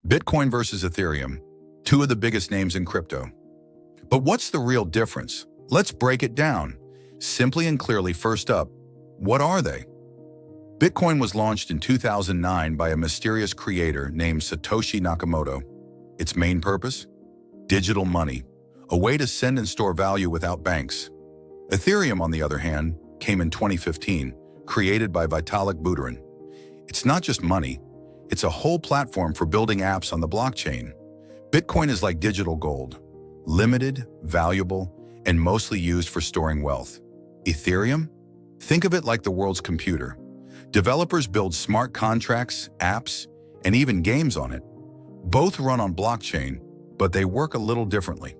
Bitcoin versus Ethereum, two of the biggest names in crypto. But what's the real difference? Let's break it down. Simply and clearly, first up, what are they? Bitcoin was launched in 2009 by a mysterious creator named Satoshi Nakamoto. Its main purpose? Digital money, a way to send and store value without banks. Ethereum, on the other hand, came in 2015, created by Vitalik Buterin. It's not just money, it's a whole platform for building apps on the blockchain. Bitcoin is like digital gold, limited, valuable, and mostly used for storing wealth. Ethereum? Think of it like the world's computer. Developers build smart contracts, apps, and even games on it. Both run on blockchain, but they work a little differently.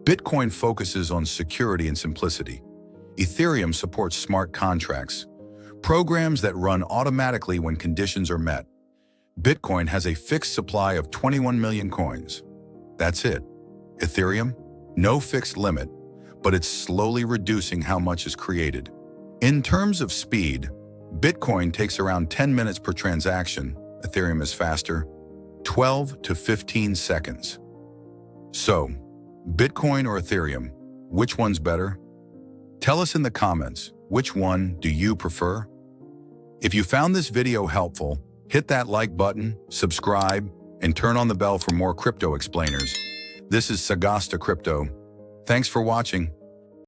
Bitcoin focuses on security and simplicity. Ethereum supports smart contracts, programs that run automatically when conditions are met. Bitcoin has a fixed supply of 21 million coins. That's it. Ethereum? No fixed limit, but it's slowly reducing how much is created. In terms of speed, Bitcoin takes around 10 minutes per transaction. Ethereum is faster, 12 to 15 seconds. So, Bitcoin or Ethereum, which one's better? Tell us in the comments, which one do you prefer? If you found this video helpful, hit that like button, subscribe, and turn on the bell for more crypto explainers. This is Sagasta Crypto. Thanks for watching.